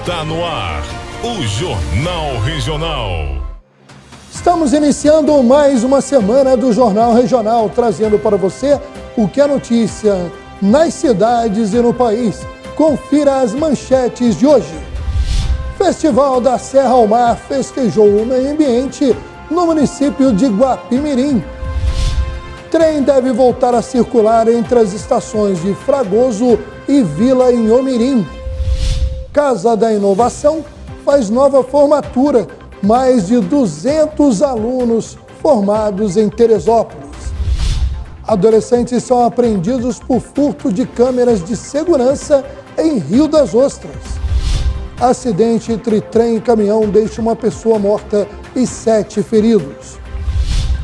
Está no ar, o Jornal Regional. Estamos iniciando mais uma semana do Jornal Regional, trazendo para você o que é notícia nas cidades e no país. Confira as manchetes de hoje. Festival da Serra ao Mar festejou o meio ambiente no município de Guapimirim. Trem deve voltar a circular entre as estações de Fragoso e Vila Inhomirim. Casa da Inovação faz nova formatura, mais de 200 alunos formados em Teresópolis. Adolescentes são apreendidos por furto de câmeras de segurança em Rio das Ostras. Acidente entre trem e caminhão deixa uma pessoa morta e 7 feridos.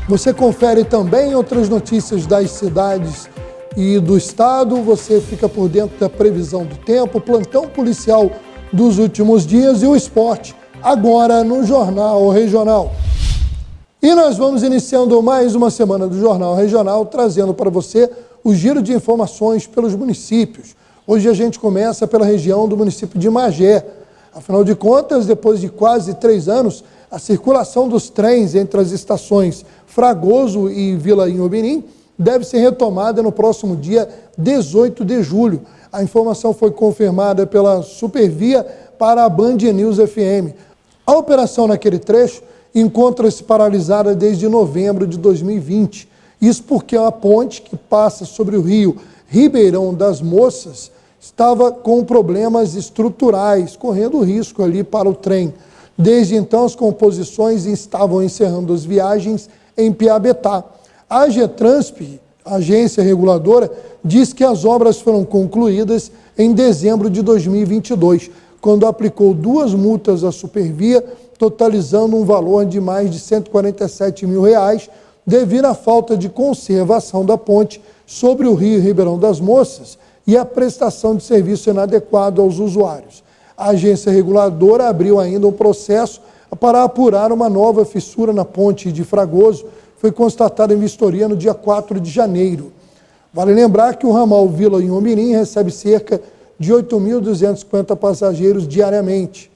Você confere também outras notícias das cidades e do estado, você fica por dentro da previsão do tempo, plantão policial dos últimos dias e o esporte, agora no Jornal Regional. E nós vamos iniciando mais uma semana do Jornal Regional, trazendo para você o giro de informações pelos municípios. Hoje a gente começa pela região do município de Magé. Afinal de contas, depois de quase 3 anos, a circulação dos trens entre as estações Fragoso e Vila Inhomirim deve ser retomada no próximo dia 18 de julho. A informação foi confirmada pela Supervia para a Band News FM. A operação naquele trecho encontra-se paralisada desde novembro de 2020. Isso porque a ponte que passa sobre o rio Ribeirão das Moças estava com problemas estruturais, correndo risco ali para o trem. Desde então, as composições estavam encerrando as viagens em Piabetá. A Getransp, a agência reguladora, diz que as obras foram concluídas em dezembro de 2022, quando aplicou 2 multas à Supervia, totalizando um valor de mais de R$147 mil, devido à falta de conservação da ponte sobre o rio Ribeirão das Moças e a prestação de serviço inadequado aos usuários. A agência reguladora abriu ainda um processo para apurar uma nova fissura na ponte de Fragoso. Foi constatada em vistoria no dia 4 de janeiro. Vale lembrar que o ramal Vila Inhomirim recebe cerca de 8.250 passageiros diariamente.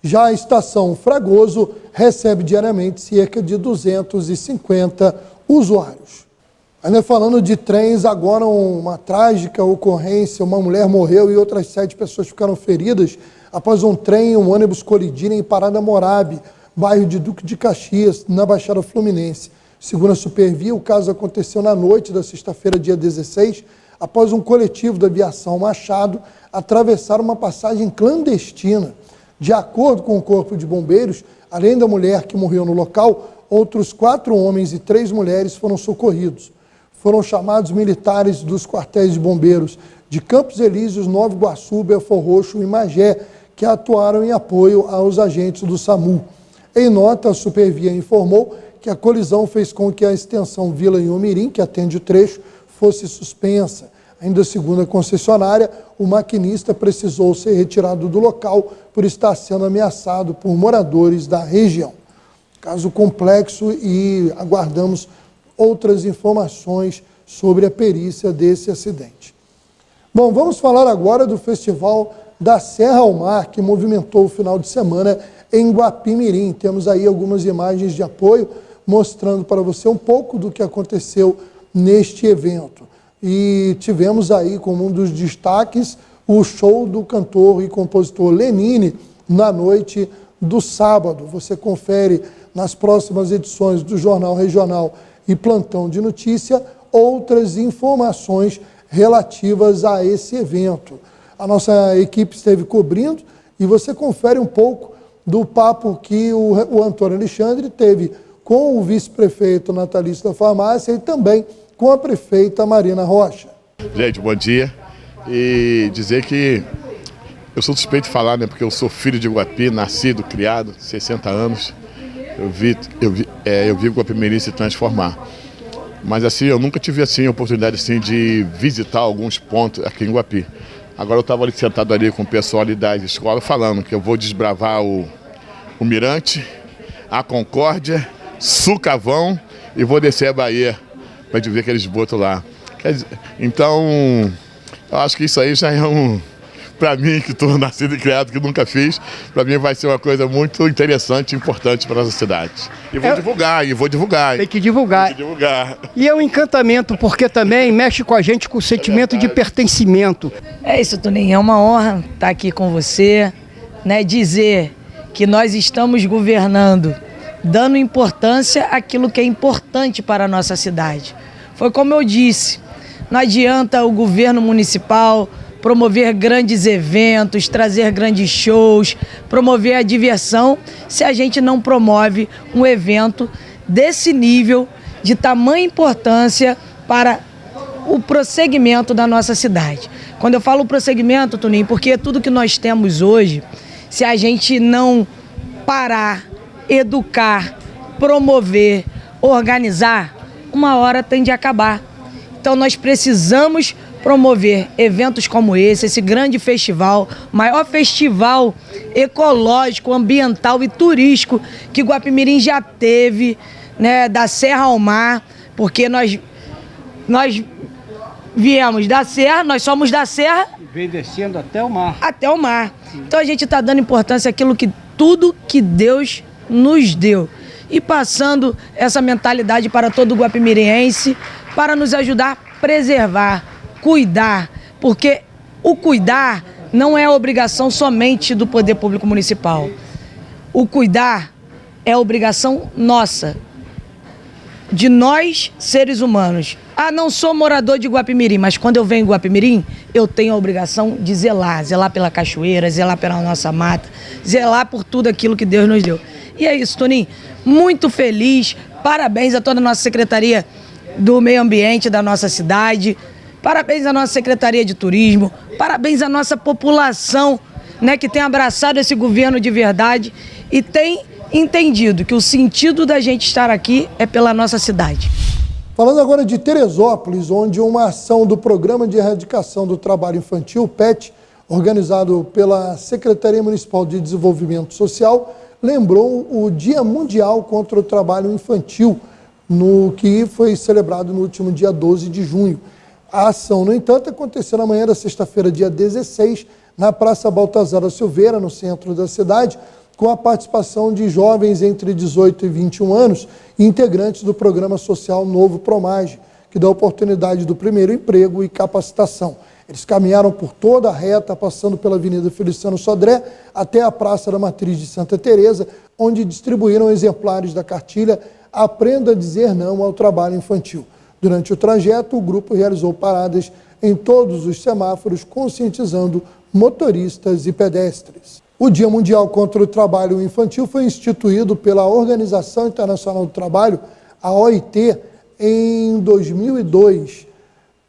Já a estação Fragoso recebe diariamente cerca de 250 usuários. Ainda falando de trens, agora uma trágica ocorrência, uma mulher morreu e outras 7 pessoas ficaram feridas após um trem e um ônibus colidirem em Parada Morabe, bairro de Duque de Caxias, na Baixada Fluminense. Segundo a Supervia, o caso aconteceu na noite da sexta-feira, dia 16, após um coletivo da aviação Machado atravessar uma passagem clandestina. De acordo com o Corpo de Bombeiros, além da mulher que morreu no local, outros 4 homens e 3 mulheres foram socorridos. Foram chamados militares dos quartéis de bombeiros de Campos Elíseos, Nova Iguaçu, Belfor Roxo e Magé, que atuaram em apoio aos agentes do SAMU. Em nota, a Supervia informou que a colisão fez com que a extensão Vila Inhomirim, que atende o trecho, fosse suspensa. Ainda segundo a concessionária, o maquinista precisou ser retirado do local por estar sendo ameaçado por moradores da região. Caso complexo e aguardamos outras informações sobre a perícia desse acidente. Bom, vamos falar agora do Festival da Serra ao Mar, que movimentou o final de semana em Guapimirim. Temos aí algumas imagens de apoio mostrando para você um pouco do que aconteceu neste evento. E tivemos aí como um dos destaques o show do cantor e compositor Lenine na noite do sábado. Você confere nas próximas edições do Jornal Regional e Plantão de Notícia outras informações relativas a esse evento. A nossa equipe esteve cobrindo e você confere um pouco do papo que o Antônio Alexandre teve com o vice-prefeito Natalício da Farmácia e também com a prefeita Marina Rocha. Gente, bom dia. E dizer que eu sou suspeito de falar, né? Porque eu sou filho de Guapi, nascido, criado, 60 anos. Eu vi o Guapimirim se transformar. Mas assim, eu nunca tive assim, a oportunidade assim, de visitar alguns pontos aqui em Guapi. Agora eu estava ali sentado ali com o pessoal ali da escola falando que eu vou desbravar o Mirante, a Concórdia, Sucavão e vou descer a Bahia para gente ver aqueles botos lá. Então, eu acho que isso aí já é para mim, que estou nascido e criado, que nunca fiz, para mim vai ser uma coisa muito interessante e importante para a nossa cidade. E vou divulgar. Tem que divulgar. E é um encantamento, porque também mexe com a gente com o sentimento de pertencimento. É isso, Toninho, é uma honra estar aqui com você, né? Dizer que nós estamos governando, dando importância àquilo que é importante para a nossa cidade. Foi como eu disse, não adianta o governo municipal promover grandes eventos, trazer grandes shows, promover a diversão, se a gente não promove um evento desse nível, de tamanha importância para o prosseguimento da nossa cidade. Quando eu falo prosseguimento, Toninho, porque tudo que nós temos hoje, se a gente não parar, educar, promover, organizar, uma hora tem de acabar. Então nós precisamos promover eventos como esse grande festival, maior festival ecológico, ambiental e turístico que Guapimirim já teve, né, da Serra ao Mar, porque nós viemos da Serra, nós somos da Serra. Vem descendo até o mar. Até o mar. Então a gente está dando importância àquilo que tudo que Deus nos deu. E passando essa mentalidade para todo guapimirense, para nos ajudar a preservar, cuidar, porque o cuidar não é obrigação somente do poder público municipal. O cuidar é obrigação nossa, de nós, seres humanos. Ah, não sou morador de Guapimirim, mas quando eu venho em Guapimirim, eu tenho a obrigação de zelar pela cachoeira, zelar pela nossa mata, zelar por tudo aquilo que Deus nos deu. E é isso, Toninho, muito feliz, parabéns a toda a nossa Secretaria do Meio Ambiente da nossa cidade, parabéns à nossa Secretaria de Turismo, parabéns à nossa população, né, que tem abraçado esse governo de verdade e tem entendido que o sentido da gente estar aqui é pela nossa cidade. Falando agora de Teresópolis, onde uma ação do Programa de Erradicação do Trabalho Infantil, PET, organizado pela Secretaria Municipal de Desenvolvimento Social, lembrou o Dia Mundial contra o Trabalho Infantil, no que foi celebrado no último dia 12 de junho. A ação, no entanto, aconteceu na manhã da sexta-feira, dia 16, na Praça Baltazar da Silveira, no centro da cidade, com a participação de jovens entre 18 e 21 anos, integrantes do programa social Novo Promage, que dá oportunidade do primeiro emprego e capacitação. Eles caminharam por toda a reta, passando pela Avenida Feliciano Sodré, até a Praça da Matriz de Santa Teresa, onde distribuíram exemplares da cartilha Aprenda a Dizer Não ao Trabalho Infantil. Durante o trajeto, o grupo realizou paradas em todos os semáforos, conscientizando motoristas e pedestres. O Dia Mundial contra o Trabalho Infantil foi instituído pela Organização Internacional do Trabalho, a OIT, em 2002,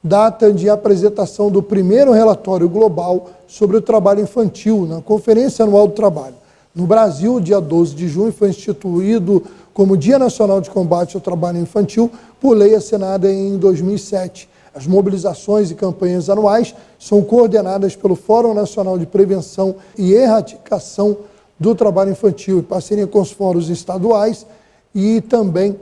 data de apresentação do primeiro relatório global sobre o trabalho infantil na Conferência Anual do Trabalho. No Brasil, o dia 12 de junho foi instituído como Dia Nacional de Combate ao Trabalho Infantil por lei assinada em 2007. As mobilizações e campanhas anuais são coordenadas pelo Fórum Nacional de Prevenção e Erradicação do Trabalho Infantil, em parceria com os fóruns estaduais e também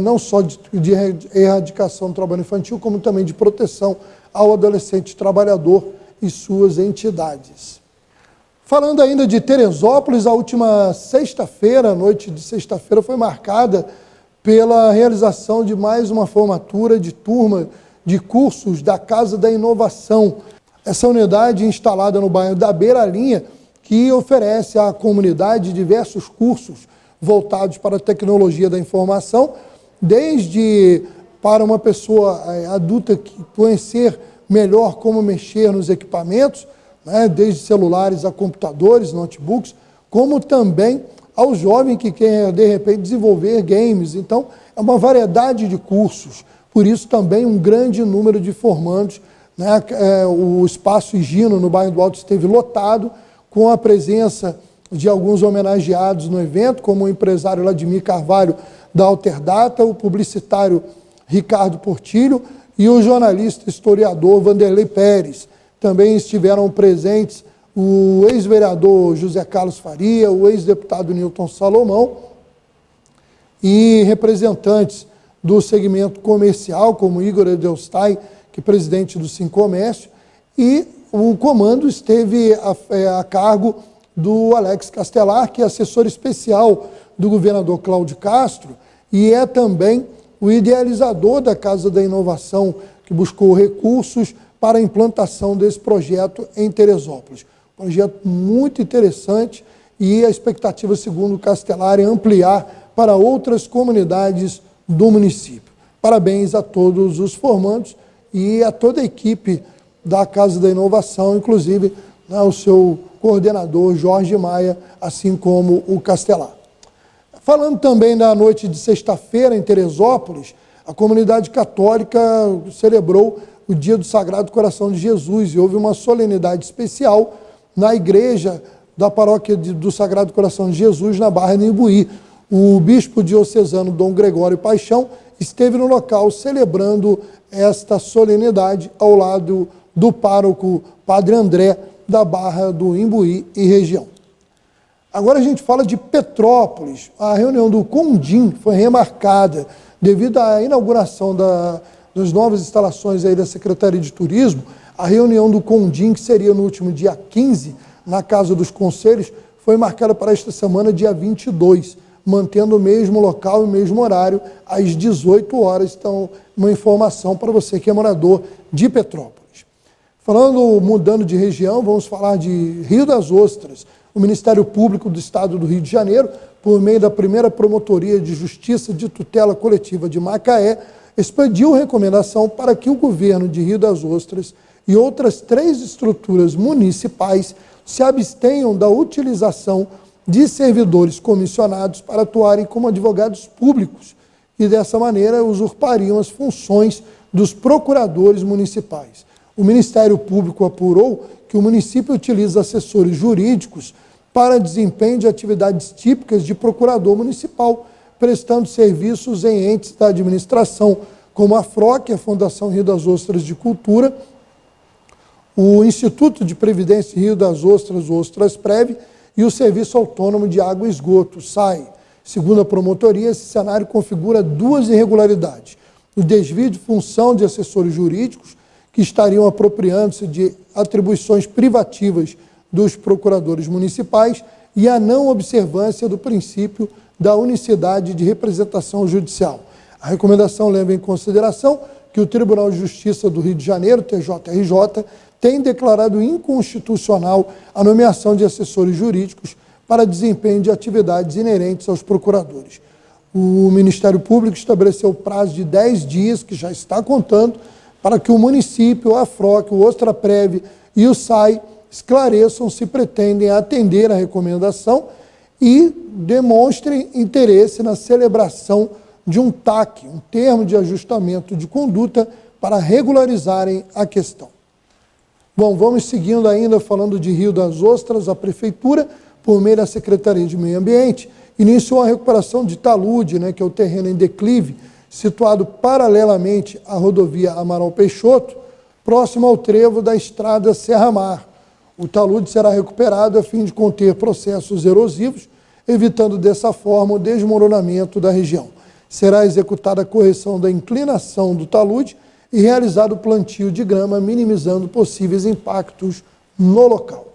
não só de erradicação do trabalho infantil, como também de proteção ao adolescente trabalhador e suas entidades. Falando ainda de Teresópolis, a última sexta-feira, a noite de sexta-feira, foi marcada pela realização de mais uma formatura de turma de cursos da Casa da Inovação. Essa unidade instalada no bairro da Beira-Linha, que oferece à comunidade diversos cursos voltados para a tecnologia da informação, desde para uma pessoa adulta que conhecer melhor como mexer nos equipamentos, né, desde celulares a computadores, notebooks, como também ao jovem que quer, de repente, desenvolver games. Então, é uma variedade de cursos. Por isso, também um grande número de formandos, né? O Espaço Higino, no bairro do Alto, esteve lotado, com a presença de alguns homenageados no evento, como o empresário Vladimir Carvalho, da Alterdata, o publicitário Ricardo Portilho e o jornalista historiador Vanderlei Pérez. Também estiveram presentes o ex-vereador José Carlos Faria, o ex-deputado Nilton Salomão e representantes do segmento comercial, como Igor Edelstein, que é presidente do Sincomércio, e o comando esteve a cargo do Alex Castelar, que é assessor especial do governador Cláudio Castro e é também o idealizador da Casa da Inovação, que buscou recursos para a implantação desse projeto em Teresópolis. Projeto muito interessante e a expectativa, segundo o Castelar, é ampliar para outras comunidades do município. Parabéns a todos os formandos e a toda a equipe da Casa da Inovação, inclusive o seu coordenador Jorge Maia, assim como o Castelar. Falando também da noite de sexta-feira em Teresópolis, a comunidade católica celebrou o Dia do Sagrado Coração de Jesus e houve uma solenidade especial na igreja da paróquia do Sagrado Coração de Jesus, na Barra do Imbuí. O bispo diocesano Dom Gregório Paixão esteve no local celebrando esta solenidade ao lado do pároco Padre André da Barra do Imbuí e região. Agora a gente fala de Petrópolis. A reunião do Condim foi remarcada devido à inauguração das novas instalações aí da Secretaria de Turismo. A reunião do Condim, que seria no último dia 15, na Casa dos Conselhos, foi marcada para esta semana, dia 22, mantendo o mesmo local e o mesmo horário, às 18 horas. Então, uma informação para você que é morador de Petrópolis. Mudando de região, vamos falar de Rio das Ostras. O Ministério Público do Estado do Rio de Janeiro, por meio da primeira Promotoria de Justiça de Tutela Coletiva de Macaé, expediu recomendação para que o governo de Rio das Ostras e outras 3 estruturas municipais se abstenham da utilização de servidores comissionados para atuarem como advogados públicos e, dessa maneira, usurpariam as funções dos procuradores municipais. O Ministério Público apurou que o município utiliza assessores jurídicos para desempenho de atividades típicas de procurador municipal, prestando serviços em entes da administração, como a FROC, a Fundação Rio das Ostras de Cultura, o Instituto de Previdência Rio das Ostras, o Ostrasprev, e o Serviço Autônomo de Água e Esgoto, SAI. Segundo a promotoria, esse cenário configura 2 irregularidades: o desvio de função de assessores jurídicos, que estariam apropriando-se de atribuições privativas dos procuradores municipais, e a não observância do princípio da unicidade de representação judicial. A recomendação leva em consideração que o Tribunal de Justiça do Rio de Janeiro, TJRJ, tem declarado inconstitucional a nomeação de assessores jurídicos para desempenho de atividades inerentes aos procuradores. O Ministério Público estabeleceu prazo de 10 dias, que já está contando, para que o município, a FROC, o Ostraprev e o SAI esclareçam se pretendem atender a recomendação e demonstrem interesse na celebração de um TAC, um termo de ajustamento de conduta, para regularizarem a questão. Bom, vamos seguindo ainda, falando de Rio das Ostras. A Prefeitura, por meio da Secretaria de Meio Ambiente, iniciou a recuperação de talude, que é o terreno em declive, situado paralelamente à rodovia Amaral Peixoto, próximo ao trevo da estrada Serra Mar. O talude será recuperado a fim de conter processos erosivos, evitando dessa forma o desmoronamento da região. Será executada a correção da inclinação do talude e realizado o plantio de grama, minimizando possíveis impactos no local.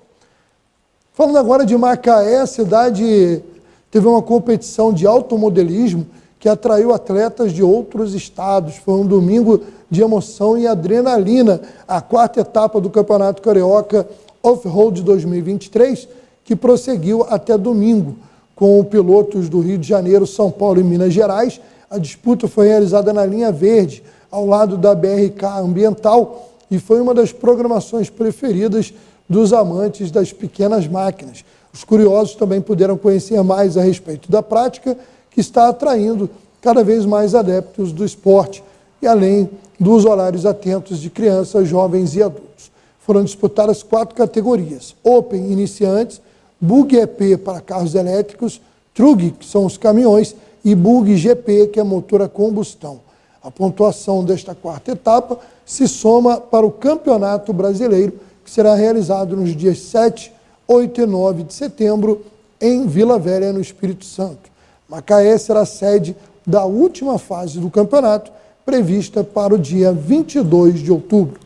Falando agora de Macaé, a cidade teve uma competição de automodelismo que atraiu atletas de outros estados. Foi um domingo de emoção e adrenalina, a 4ª etapa do Campeonato Carioca Off-Road 2023, que prosseguiu até domingo, com pilotos do Rio de Janeiro, São Paulo e Minas Gerais. A disputa foi realizada na linha verde, ao lado da BRK Ambiental, e foi uma das programações preferidas dos amantes das pequenas máquinas. Os curiosos também puderam conhecer mais a respeito da prática, que está atraindo cada vez mais adeptos do esporte, e além dos horários atentos de crianças, jovens e adultos. Foram disputadas 4 categorias: Open, iniciantes, Bug EP para carros elétricos, Trug, que são os caminhões, e Bug GP, que é motor a combustão. A pontuação desta 4ª etapa se soma para o Campeonato Brasileiro, que será realizado nos dias 7, 8 e 9 de setembro, em Vila Velha, no Espírito Santo. Macaé será sede da última fase do campeonato, prevista para o dia 22 de outubro.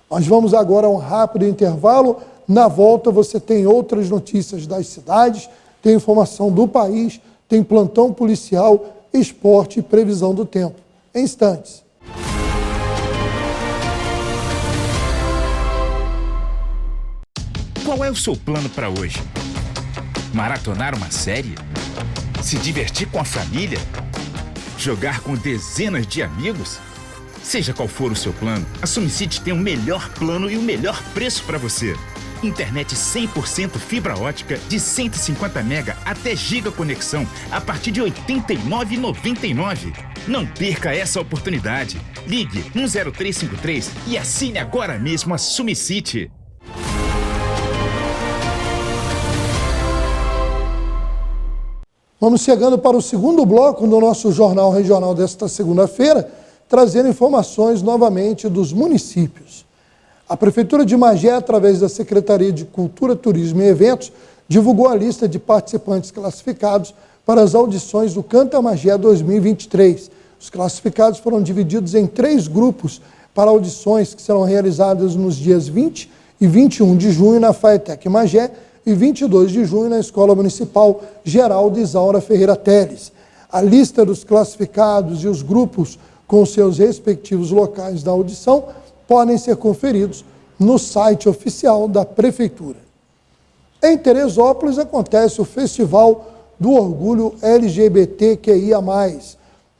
Nós vamos agora a um rápido intervalo. Na volta você tem outras notícias das cidades, tem informação do país, tem plantão policial, esporte e previsão do tempo. Em instantes. Qual é o seu plano para hoje? Maratonar uma série? Se divertir com a família? Jogar com dezenas de amigos? Seja qual for o seu plano, a SumiCity tem o melhor plano e o melhor preço para você. Internet 100% fibra ótica de 150 MB até giga conexão a partir de R$ 89,99. Não perca essa oportunidade. Ligue 10353 e assine agora mesmo a SumiCity. Vamos chegando para o segundo bloco do nosso Jornal Regional desta segunda-feira, trazendo informações novamente dos municípios. A Prefeitura de Magé, através da Secretaria de Cultura, Turismo e Eventos, divulgou a lista de participantes classificados para as audições do Canta Magé 2023. Os classificados foram divididos em 3 grupos para audições que serão realizadas nos dias 20 e 21 de junho na FAETEC Magé e 22 de junho na Escola Municipal Geraldo Isaura Ferreira Teles. A lista dos classificados e os grupos com seus respectivos locais da audição podem ser conferidos no site oficial da Prefeitura. Em Teresópolis acontece o Festival do Orgulho LGBTQIA+.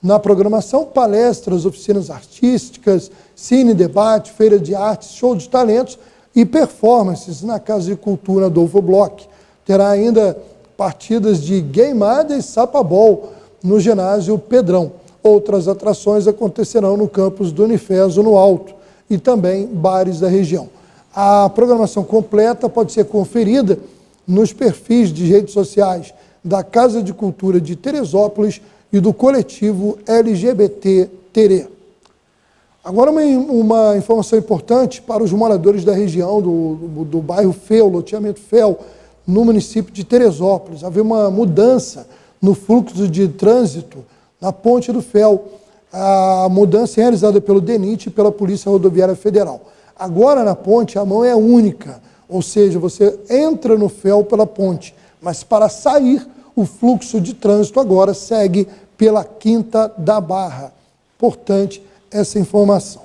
Na programação, palestras, oficinas artísticas, cine, debate, feira de artes, show de talentos e performances na Casa de Cultura Adolfo Bloch. Terá ainda partidas de gameada e sapabol no ginásio Pedrão. Outras atrações acontecerão no campus do Unifeso, no Alto, e também bares da região. A programação completa pode ser conferida nos perfis de redes sociais da Casa de Cultura de Teresópolis e do coletivo LGBT Terê. Agora uma informação importante para os moradores da região do bairro Fel, loteamento Fel, no município de Teresópolis. Havia uma mudança no fluxo de trânsito na ponte do Fel. A mudança é realizada pelo DENIT e pela Polícia Rodoviária Federal. Agora na ponte a mão é única, ou seja, você entra no Fel pela ponte, mas para sair o fluxo de trânsito agora segue pela Quinta da Barra. Importante essa informação.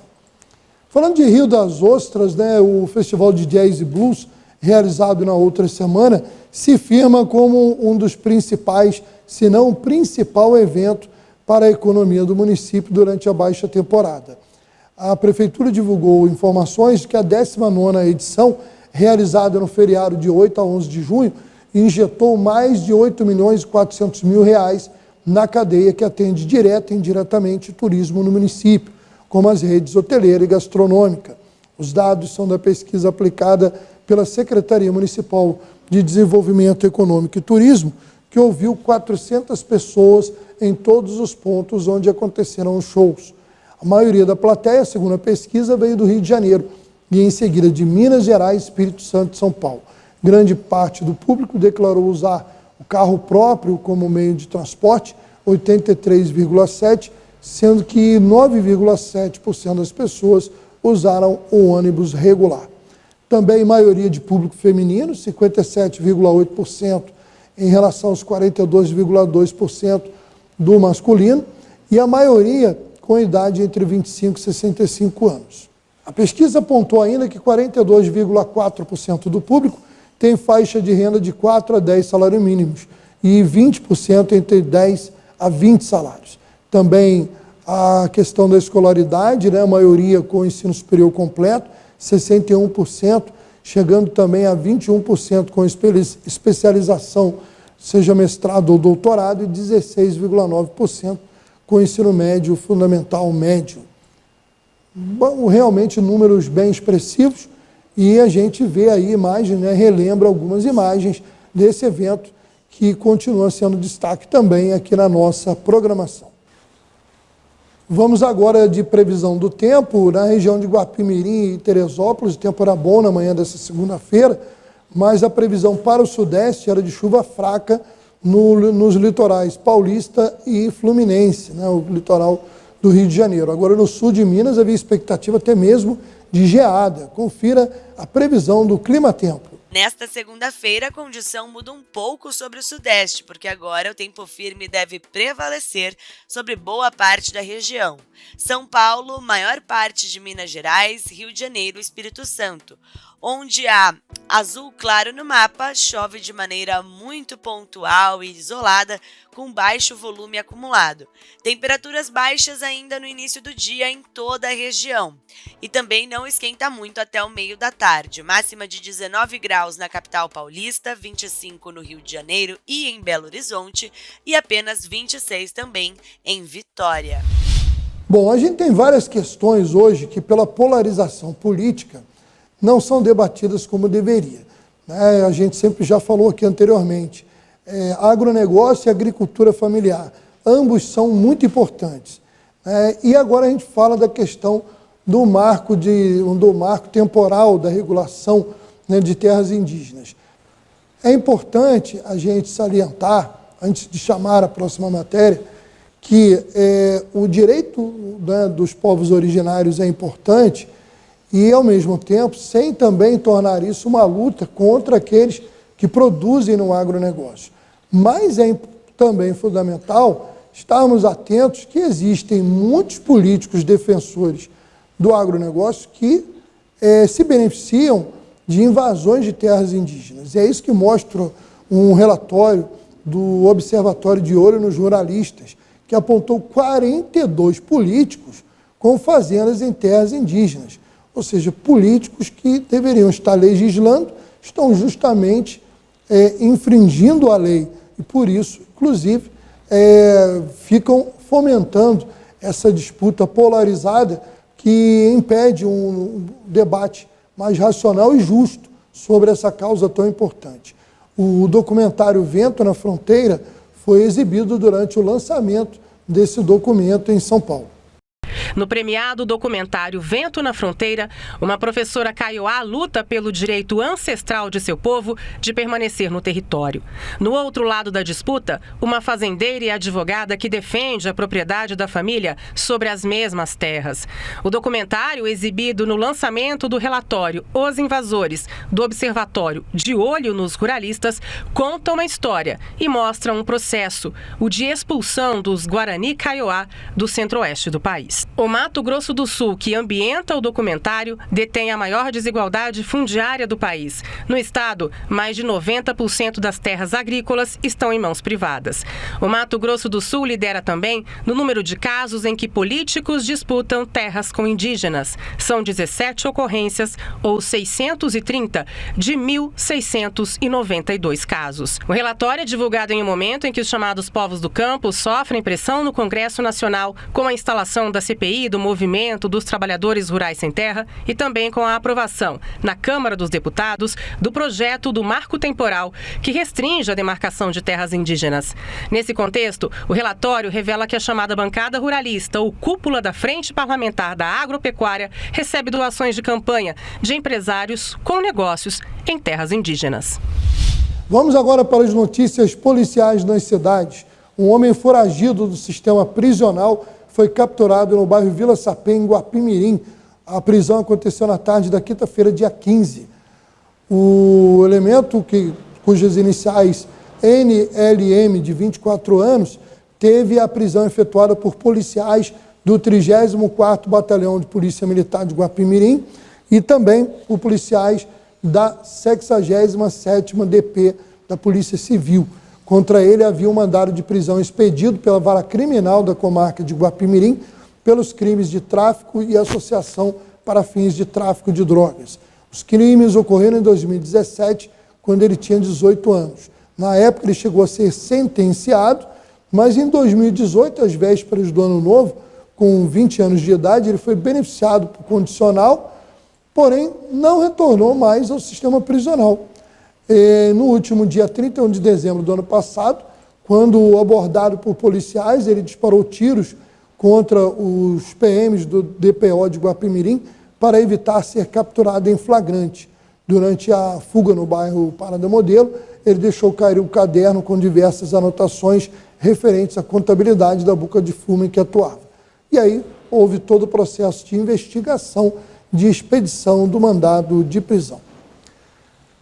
Falando de Rio das Ostras, né, o Festival de Jazz e Blues, realizado na outra semana, se firma como um dos principais, se não o principal evento para a economia do município durante a baixa temporada. A Prefeitura divulgou informações de que a 19ª edição, realizada no feriado de 8 a 11 de junho, injetou mais de R$8.400.000 na cadeia que atende direta e indiretamente o turismo no município, como as redes hoteleira e gastronômica. Os dados são da pesquisa aplicada pela Secretaria Municipal de Desenvolvimento Econômico e Turismo, que ouviu 400 pessoas em todos os pontos onde aconteceram os shows. A maioria da plateia, segundo a pesquisa, veio do Rio de Janeiro e em seguida de Minas Gerais, Espírito Santo e São Paulo. Grande parte do público declarou usar o carro próprio como meio de transporte, 83,7%, sendo que 9,7% das pessoas usaram o ônibus regular. Também maioria de público feminino, 57,8%, em relação aos 42,2% do masculino, e a maioria com idade entre 25 e 65 anos. A pesquisa apontou ainda que 42,4% do público tem faixa de renda de 4 a 10 salários mínimos e 20% entre 10 a 20 salários. Também a questão da escolaridade, né, a maioria com ensino superior completo, 61%, chegando também a 21% com especialização, seja mestrado ou doutorado, e 16,9% com ensino médio, fundamental, médio. Bom, realmente números bem expressivos, e a gente vê aí imagens, né, relembra algumas imagens desse evento que continua sendo destaque também aqui na nossa programação. Vamos agora de previsão do tempo. Na região de Guapimirim e Teresópolis, o tempo era bom na manhã dessa segunda-feira, mas a previsão para o sudeste era de chuva fraca nos litorais paulista e fluminense, né? O litoral do Rio de Janeiro. Agora, no sul de Minas, havia expectativa até mesmo de geada. Confira a previsão do Climatempo. Nesta segunda-feira, a condição muda um pouco sobre o sudeste, porque agora o tempo firme deve prevalecer sobre boa parte da região. São Paulo, maior parte de Minas Gerais, Rio de Janeiro e Espírito Santo. Onde há azul claro no mapa, chove de maneira muito pontual e isolada, com baixo volume acumulado. Temperaturas baixas ainda no início do dia em toda a região. E também não esquenta muito até o meio da tarde. Máxima de 19 graus na capital paulista, 25 no Rio de Janeiro e em Belo Horizonte e apenas 26 também em Vitória. Bom, a gente tem várias questões hoje que, pela polarização política, não são debatidas como deveria. A gente sempre já falou aqui anteriormente, agronegócio e agricultura familiar, ambos são muito importantes. E agora a gente fala da questão do marco temporal da regulação, né, de terras indígenas. É importante a gente salientar, antes de chamar a próxima matéria, que o direito, né, dos povos originários é importante e, ao mesmo tempo, sem também tornar isso uma luta contra aqueles que produzem no agronegócio. Mas é também fundamental estarmos atentos que existem muitos políticos defensores do agronegócio que se beneficiam de invasões de terras indígenas. E é isso que mostra um relatório do Observatório de Olho nos Ruralistas, que apontou 42 políticos com fazendas em terras indígenas. Ou seja, políticos que deveriam estar legislando, estão justamente infringindo a lei. E por isso, inclusive, ficam fomentando essa disputa polarizada que impede um debate mais racional e justo sobre essa causa tão importante. O documentário Vento na Fronteira foi exibido durante o lançamento desse documento em São Paulo. No premiado documentário Vento na Fronteira, uma professora Kaiowá luta pelo direito ancestral de seu povo de permanecer no território. No outro lado da disputa, uma fazendeira e advogada que defende a propriedade da família sobre as mesmas terras. O documentário, exibido no lançamento do relatório Os Invasores, do Observatório de Olho nos Ruralistas, conta uma história e mostra um processo, o de expulsão dos Guarani Kaiowá do centro-oeste do país. O Mato Grosso do Sul, que ambienta o documentário, detém a maior desigualdade fundiária do país. No estado, mais de 90% das terras agrícolas estão em mãos privadas. O Mato Grosso do Sul lidera também no número de casos em que políticos disputam terras com indígenas. São 17 ocorrências, ou 630, de 1.692 casos. O relatório é divulgado em um momento em que os chamados povos do campo sofrem pressão no Congresso Nacional, com a instalação da CPI do Movimento dos Trabalhadores Rurais Sem Terra e também com a aprovação na Câmara dos Deputados do projeto do Marco Temporal, que restringe a demarcação de terras indígenas. Nesse contexto, o relatório revela que a chamada bancada ruralista, ou cúpula da Frente Parlamentar da Agropecuária, recebe doações de campanha de empresários com negócios em terras indígenas. Vamos agora para as notícias policiais nas cidades. Um homem foragido do sistema prisional foi capturado no bairro Vila Sapé, em Guapimirim. A prisão aconteceu na tarde da quinta-feira, dia 15. O elemento, cujas iniciais NLM, de 24 anos, teve a prisão efetuada por policiais do 34º Batalhão de Polícia Militar de Guapimirim e também por policiais da 67ª DP da Polícia Civil. Contra ele havia um mandado de prisão expedido pela Vara Criminal da comarca de Guapimirim pelos crimes de tráfico e associação para fins de tráfico de drogas. Os crimes ocorreram em 2017, quando ele tinha 18 anos. Na época ele chegou a ser sentenciado, mas em 2018, às vésperas do Ano Novo, com 20 anos de idade, ele foi beneficiado por condicional, porém não retornou mais ao sistema prisional. No último dia 31 de dezembro do ano passado, quando abordado por policiais, ele disparou tiros contra os PMs do DPO de Guapimirim para evitar ser capturado em flagrante. Durante a fuga no bairro Parada Modelo, ele deixou cair o caderno com diversas anotações referentes à contabilidade da boca de fumo em que atuava. e aí houve todo o processo de investigação, de expedição do mandado de prisão.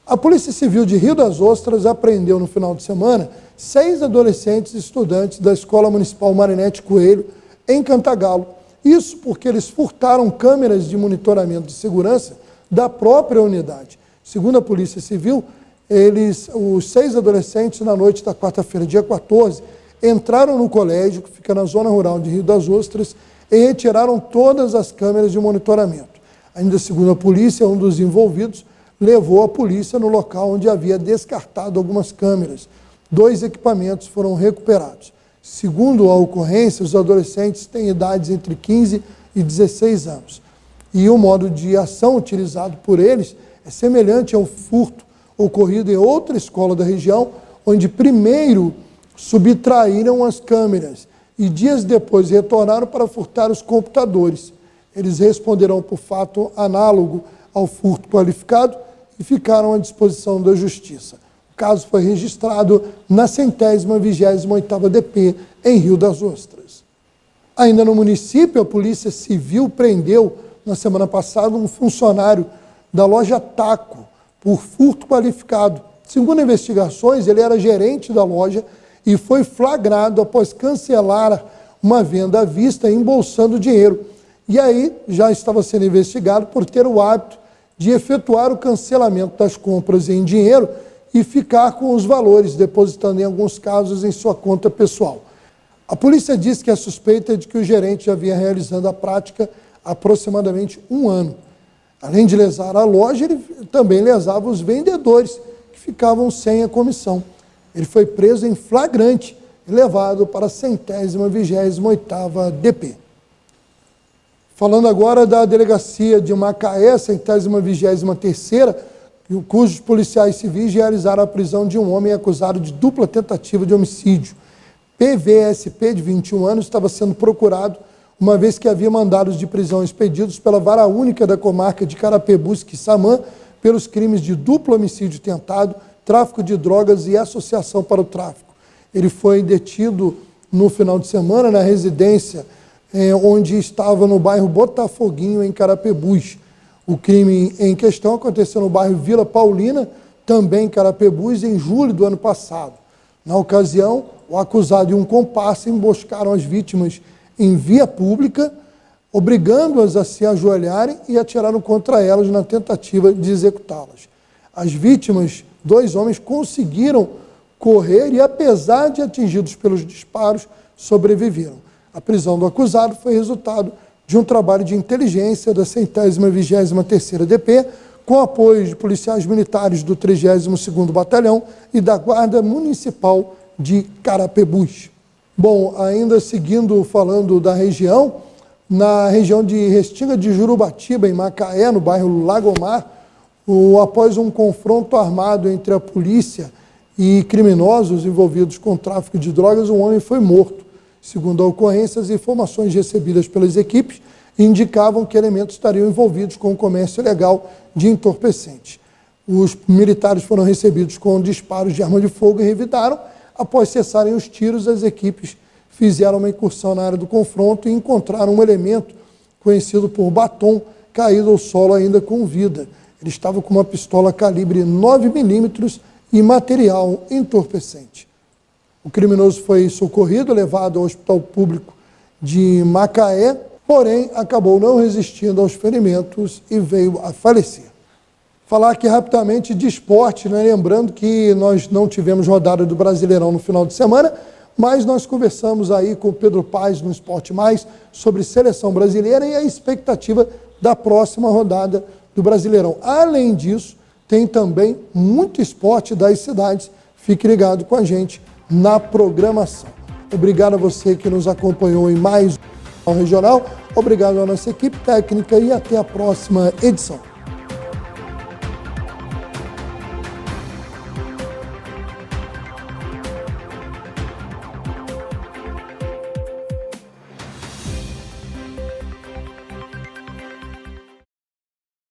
A Polícia Civil de Rio das Ostras apreendeu no final de semana 6 adolescentes estudantes da Escola Municipal Marinete Coelho, em Cantagalo. Isso porque eles furtaram câmeras de monitoramento de segurança da própria unidade. Segundo a Polícia Civil, os 6 adolescentes, na noite da quarta-feira, dia 14, entraram no colégio, que fica na zona rural de Rio das Ostras, e retiraram todas as câmeras de monitoramento. Ainda segundo a polícia, um dos envolvidos levou a polícia no local onde havia descartado algumas câmeras. 2 equipamentos foram recuperados. Segundo a ocorrência, os adolescentes têm idades entre 15 e 16 anos. E o modo de ação utilizado por eles é semelhante ao furto ocorrido em outra escola da região, onde primeiro subtraíram as câmeras e dias depois retornaram para furtar os computadores. Eles responderão por fato análogo ao furto qualificado e ficaram à disposição da Justiça. O caso foi registrado na 128ª DP, em Rio das Ostras. Ainda no município, a Polícia Civil prendeu, na semana passada, um funcionário da loja Taco por furto qualificado. Segundo investigações, ele era gerente da loja e foi flagrado após cancelar uma venda à vista embolsando dinheiro. E aí já estava sendo investigado por ter o hábito de efetuar o cancelamento das compras em dinheiro e ficar com os valores, depositando em alguns casos em sua conta pessoal. A polícia diz que a suspeita é de que o gerente já vinha realizando a prática há aproximadamente 1 ano. Além de lesar a loja, ele também lesava os vendedores, que ficavam sem a comissão. Ele foi preso em flagrante e levado para a 128ª DP. Falando agora da delegacia de Macaé, 123ª, cujos policiais civis realizaram a prisão de um homem acusado de dupla tentativa de homicídio. PVSP, de 21 anos, estava sendo procurado, uma vez que havia mandados de prisão expedidos pela Vara Única da Comarca de Carapebus, Quissamã, pelos crimes de duplo homicídio tentado, tráfico de drogas e associação para o tráfico. Ele foi detido no final de semana na residência onde estava no bairro Botafoguinho, em Carapebus. O crime em questão aconteceu no bairro Vila Paulina, também em Carapebus, em julho do ano passado. Na ocasião, o acusado e um comparsa emboscaram as vítimas em via pública, obrigando-as a se ajoelharem e atiraram contra elas na tentativa de executá-las. As vítimas, 2 homens, conseguiram correr e, apesar de atingidos pelos disparos, sobreviveram. A prisão do acusado foi resultado de um trabalho de inteligência da 123ª DP, com apoio de policiais militares do 32º Batalhão e da Guarda Municipal de Carapebus. Bom, ainda seguindo falando da região, na região de Restinga de Jurubatiba, em Macaé, no bairro Lagomar, após um confronto armado entre a polícia e criminosos envolvidos com tráfico de drogas, um homem foi morto. Segundo a ocorrência, as informações recebidas pelas equipes indicavam que elementos estariam envolvidos com o comércio ilegal de entorpecentes. Os militares foram recebidos com disparos de arma de fogo e revidaram. Após cessarem os tiros, as equipes fizeram uma incursão na área do confronto e encontraram um elemento conhecido por batom caído ao solo ainda com vida. Ele estava com uma pistola calibre 9mm e material entorpecente. O criminoso foi socorrido, levado ao Hospital Público de Macaé, porém acabou não resistindo aos ferimentos e veio a falecer. Falar aqui rapidamente de esporte, né? Lembrando que nós não tivemos rodada do Brasileirão no final de semana, mas nós conversamos aí com o Pedro Paes no Esporte Mais sobre seleção brasileira e a expectativa da próxima rodada do Brasileirão. Além disso, tem também muito esporte das cidades. Fique ligado com a gente na programação. Obrigado a você que nos acompanhou em mais um Regional. Obrigado à nossa equipe técnica e até a próxima edição.